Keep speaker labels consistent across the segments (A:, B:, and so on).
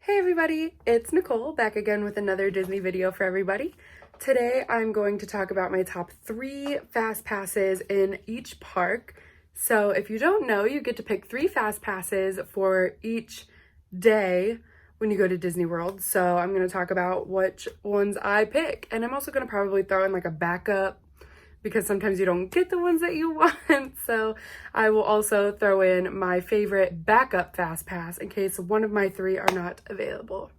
A: Hey everybody, it's Nicole back again with another Disney video for everybody. Today I'm going to talk about my top 3 fast passes in each park. So if you don't know, you get to pick 3 fast passes for each day when you go to Disney World. So I'm going to talk about which ones I pick, and I'm also going to probably throw in like a backup because sometimes you don't get the ones that you want. So I will also throw in my favorite backup fast pass in case one of my 3 are not available.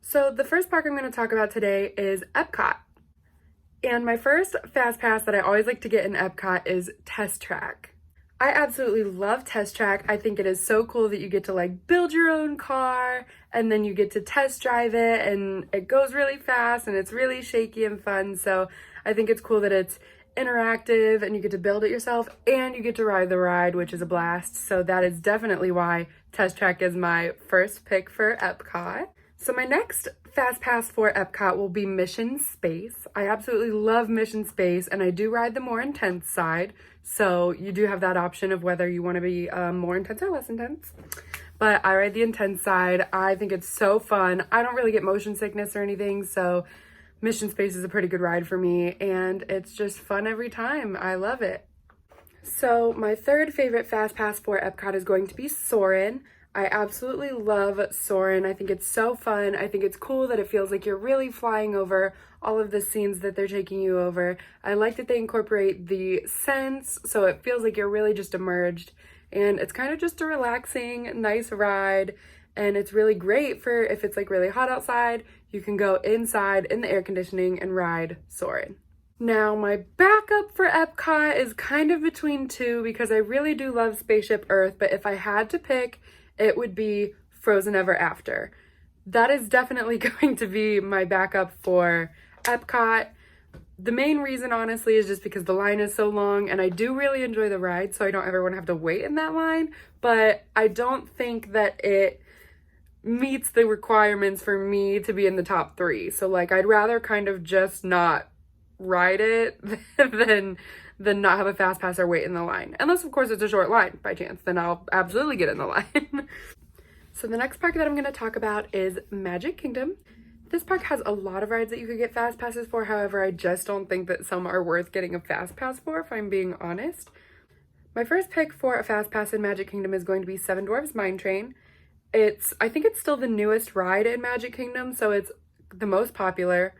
A: So the first park I'm going to talk about today is Epcot. And my first fast pass that I always like to get in Epcot is Test Track. I absolutely love Test Track. I think it is so cool that you get to like build your own car and then you get to test drive it, and it goes really fast and it's really shaky and fun. So I think it's cool that it's interactive and you get to build it yourself and you get to ride the ride, which is a blast. So that is definitely why Test Track is my first pick for Epcot. So my next fast pass for Epcot will be Mission Space. I absolutely love Mission Space, and I do ride the more intense side. So you do have that option of whether you want to be more intense or less intense. But I ride the intense side. I think it's so fun. I don't really get motion sickness or anything, so Mission Space is a pretty good ride for me, and it's just fun every time. I love it. So my third favorite fast pass for Epcot is going to be Soarin'. I absolutely love Soarin'. I think it's so fun. I think it's cool that it feels like you're really flying over all of the scenes that they're taking you over. I like that they incorporate the scents, so it feels like you're really just immersed, and it's kind of just a relaxing, nice ride. And it's really great for if it's like really hot outside, you can go inside in the air conditioning and ride Soarin'. Now, my backup for Epcot is kind of between 2 because I really do love Spaceship Earth, but if I had to pick, it would be Frozen Ever After. That is definitely going to be my backup for Epcot. The main reason, honestly, is just because the line is so long, and I do really enjoy the ride, so I don't ever want to have to wait in that line, but I don't think that it meets the requirements for me to be in the top 3. So like I'd rather kind of just not ride it than not have a fast pass or wait in the line. Unless of course it's a short line by chance, then I'll absolutely get in the line. So the next park that I'm going to talk about is Magic Kingdom. This park has a lot of rides that you could get fast passes for. However, I just don't think that some are worth getting a fast pass for, if I'm being honest. My first pick for a fast pass in Magic Kingdom is going to be Seven Dwarfs Mine Train. I think it's still the newest ride in Magic Kingdom, so it's the most popular.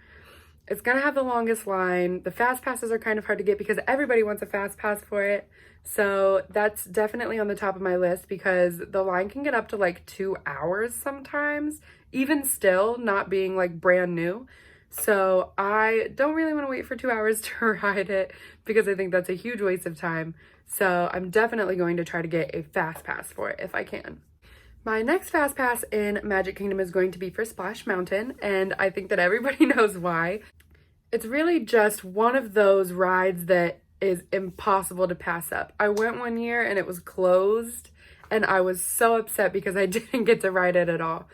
A: It's gonna have the longest line. The fast passes are kind of hard to get because everybody wants a fast pass for it. So that's definitely on the top of my list because the line can get up to like 2 hours sometimes, even still not being like brand new. So I don't really want to wait for 2 hours to ride it because I think that's a huge waste of time. So I'm definitely going to try to get a fast pass for it if I can. My next fast pass in Magic Kingdom is going to be for Splash Mountain, and I think that everybody knows why. It's really just one of those rides that is impossible to pass up. I went one year and it was closed, and I was so upset because I didn't get to ride it at all.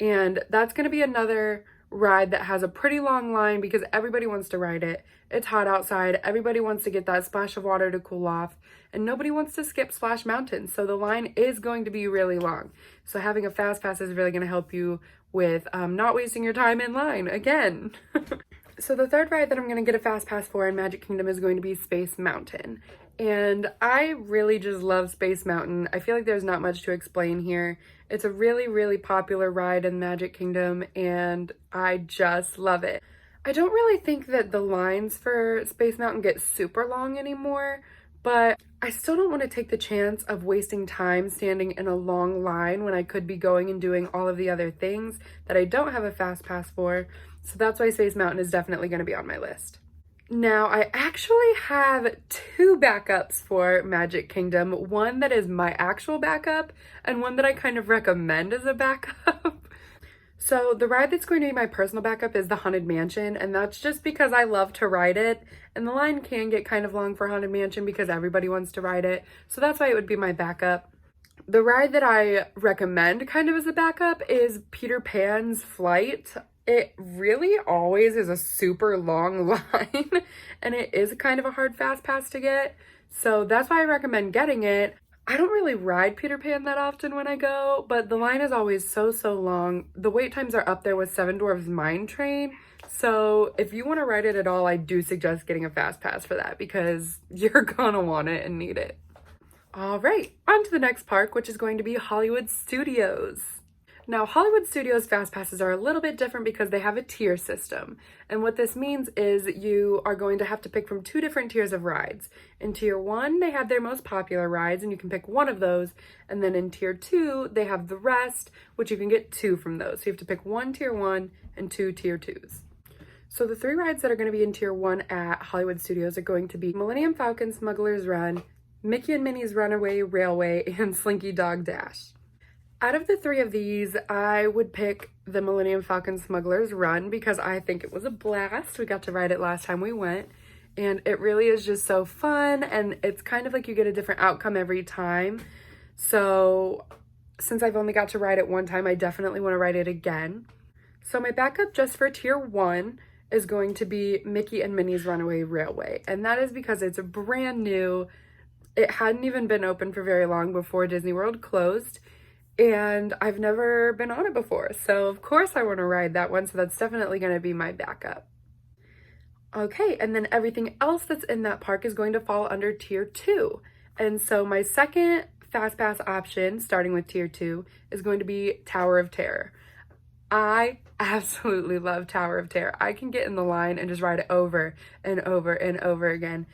A: And that's going to be another ride that has a pretty long line because everybody wants to ride it. It's hot outside, everybody wants to get that splash of water to cool off, and nobody wants to skip Splash Mountain, so the line is going to be really long. So having a fast pass is really going to help you with not wasting your time in line again. So the third ride that I'm going to get a fast pass for in Magic Kingdom is going to be Space Mountain. And I really just love Space Mountain. I feel like there's not much to explain here. It's a really, really popular ride in Magic Kingdom, and I just love it. I don't really think that the lines for Space Mountain get super long anymore, but I still don't want to take the chance of wasting time standing in a long line when I could be going and doing all of the other things that I don't have a fast pass for. So that's why Space Mountain is definitely going to be on my list. Now, I actually have 2 backups for Magic Kingdom. One that is my actual backup and one that I kind of recommend as a backup. So the ride that's going to be my personal backup is the Haunted Mansion, and that's just because I love to ride it, and the line can get kind of long for Haunted Mansion because everybody wants to ride it, so that's why it would be my backup. The ride that I recommend kind of as a backup is Peter Pan's Flight. It really always is a super long line, and it is kind of a hard fast pass to get, so that's why I recommend getting it. I don't really ride Peter Pan that often when I go, but the line is always so long. The wait times are up there with Seven Dwarfs Mine Train. So if you want to ride it at all, I do suggest getting a fast pass for that because you're gonna want it and need it. All right, on to the next park, which is going to be Hollywood Studios. Now, Hollywood Studios Fast Passes are a little bit different because they have a tier system. And what this means is you are going to have to pick from 2 different tiers of rides. In Tier 1, they have their most popular rides, and you can pick one of those. And then in Tier 2, they have the rest, which you can get 2 from those. So you have to pick 1 Tier 1 and 2 Tier 2s. So the 3 rides that are going to be in Tier 1 at Hollywood Studios are going to be Millennium Falcon Smuggler's Run, Mickey and Minnie's Runaway Railway, and Slinky Dog Dash. Out of the 3 of these, I would pick the Millennium Falcon Smuggler's Run because I think it was a blast. We got to ride it last time we went, and it really is just so fun, and it's kind of like you get a different outcome every time. So since I've only got to ride it one time, I definitely want to ride it again. So my backup just for Tier 1 is going to be Mickey and Minnie's Runaway Railway, and that is because it's brand new. It hadn't even been open for very long before Disney World closed, and I've never been on it before. So of course I want to ride that one, so that's definitely going to be my backup. Okay, and then everything else that's in that park is going to fall under Tier 2. And so my second Fast Pass option, starting with Tier 2, is going to be Tower of Terror. I absolutely love Tower of Terror. I can get in the line and just ride it over and over and over again.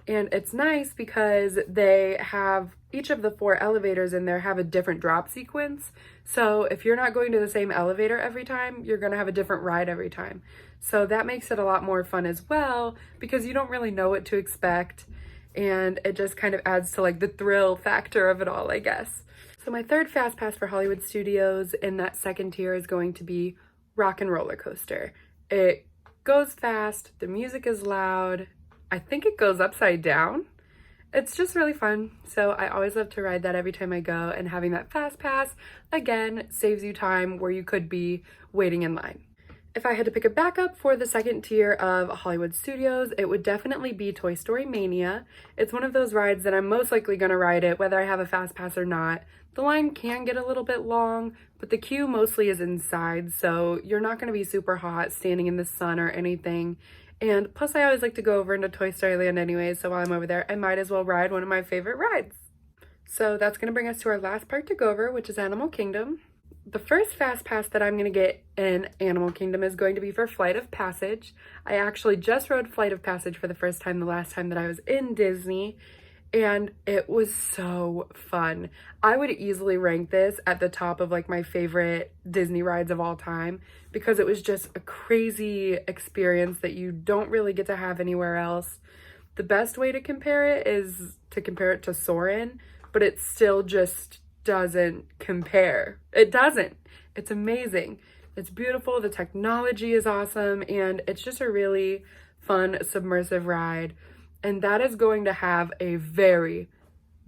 A: And it's nice because they have, each of the 4 elevators in there have a different drop sequence. So if you're not going to the same elevator every time, you're going to have a different ride every time. So that makes it a lot more fun as well because you don't really know what to expect. And it just kind of adds to like the thrill factor of it all, I guess. So my third Fast Pass for Hollywood Studios in that second tier is going to be Rock and Roller Coaster. It goes fast, the music is loud, I think it goes upside down. It's just really fun. So I always love to ride that every time I go, and having that Fast Pass, again, saves you time where you could be waiting in line. If I had to pick a backup for the second tier of Hollywood Studios, it would definitely be Toy Story Mania. It's one of those rides that I'm most likely going to ride it, whether I have a Fast Pass or not. The line can get a little bit long, but the queue mostly is inside, so you're not going to be super hot standing in the sun or anything. And plus, I always like to go over into Toy Story Land anyways, so while I'm over there, I might as well ride one of my favorite rides. So that's going to bring us to our last park to go over, which is Animal Kingdom. The first Fast Pass that I'm going to get in Animal Kingdom is going to be for Flight of Passage. I actually just rode Flight of Passage for the first time the last time that I was in Disney, and it was so fun. I would easily rank this at the top of like my favorite Disney rides of all time because it was just a crazy experience that you don't really get to have anywhere else. The best way to compare it is to compare it to Soarin', but it still just doesn't compare. It doesn't. It's amazing. It's beautiful. The technology is awesome, and it's just a really fun submersive ride. And that is going to have a very,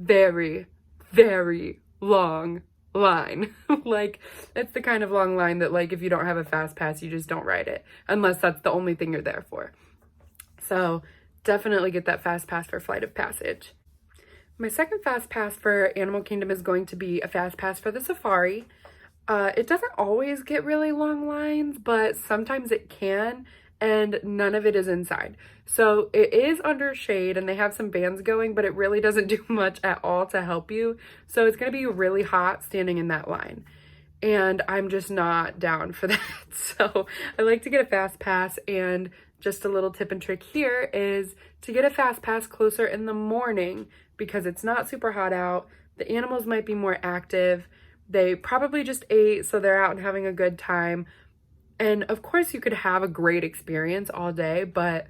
A: very, very long line. Like, it's the kind of long line that, like, if you don't have a Fast Pass, you just don't ride it, unless that's the only thing you're there for. So definitely get that Fast Pass for Flight of Passage. My second Fast Pass for Animal Kingdom is going to be a Fast Pass for the Safari. It doesn't always get really long lines, but sometimes it can, and none of it is inside. So it is under shade and they have some bands going, but it really doesn't do much at all to help you. So it's going to be really hot standing in that line. And I'm just not down for that. So I like to get a Fast Pass, and just a little tip and trick here is to get a Fast Pass closer in the morning because it's not super hot out. The animals might be more active. They probably just ate, so they're out and having a good time. And of course you could have a great experience all day, but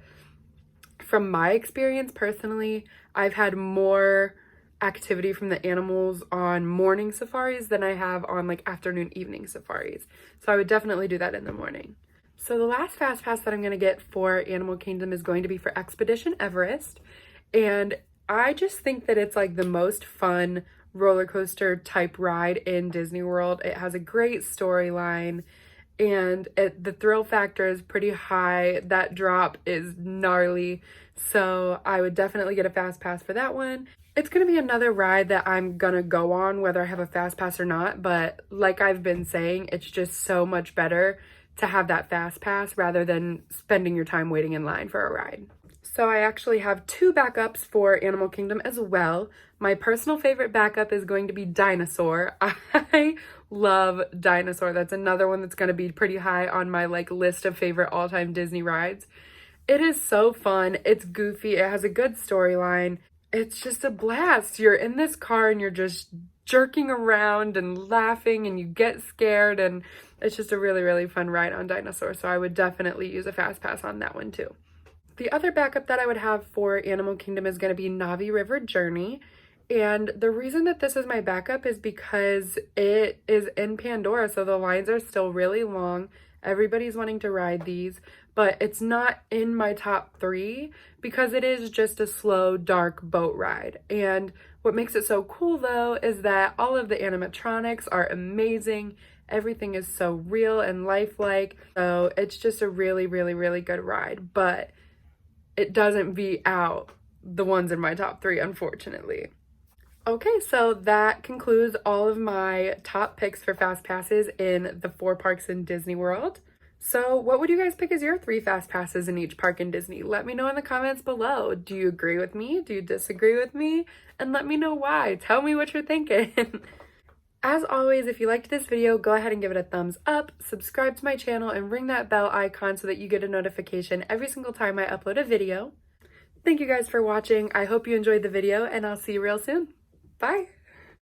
A: from my experience personally, I've had more activity from the animals on morning safaris than I have on like afternoon evening safaris. So I would definitely do that in the morning. So the last Fast Pass that I'm going to get for Animal Kingdom is going to be for Expedition Everest. And I just think that it's like the most fun roller coaster type ride in Disney World. It has a great storyline, and the thrill factor is pretty high. That drop is gnarly, so I would definitely get a Fast Pass for that one. It's gonna be another ride that I'm gonna go on whether I have a fast pass or not, but like I've been saying, it's just so much better to have that fast pass rather than spending your time waiting in line for a ride. So I actually have two backups for Animal Kingdom as well. My personal favorite backup is going to be Dinosaur. I love Dinosaur. That's another one that's going to be pretty high on my list of favorite all-time Disney rides. It is so fun. It's goofy. It has a good storyline. It's just a blast. You're in this car and you're just jerking around and laughing and you get scared, and it's just a really, really fun ride on Dinosaur. So I would definitely use a fast pass on that one too. The other backup that I would have for Animal Kingdom is going to be Navi River Journey. And the reason that this is my backup is because it is in Pandora, so the lines are still really long. Everybody's wanting to ride these, but it's not in my top 3 because it is just a slow, dark boat ride. And what makes it so cool though is that all of the animatronics are amazing. Everything is so real and lifelike. So it's just a really, really, really good ride. But it doesn't beat out the ones in my top 3, unfortunately. Okay, so that concludes all of my top picks for Fast Passes in the 4 parks in Disney World. So what would you guys pick as your 3 Fast Passes in each park in Disney? Let me know in the comments below. Do you agree with me? Do you disagree with me? And let me know why. Tell me what you're thinking. As always, if you liked this video, go ahead and give it a thumbs up, subscribe to my channel, and ring that bell icon so that you get a notification every single time I upload a video. Thank you guys for watching. I hope you enjoyed the video, and I'll see you real soon. Bye!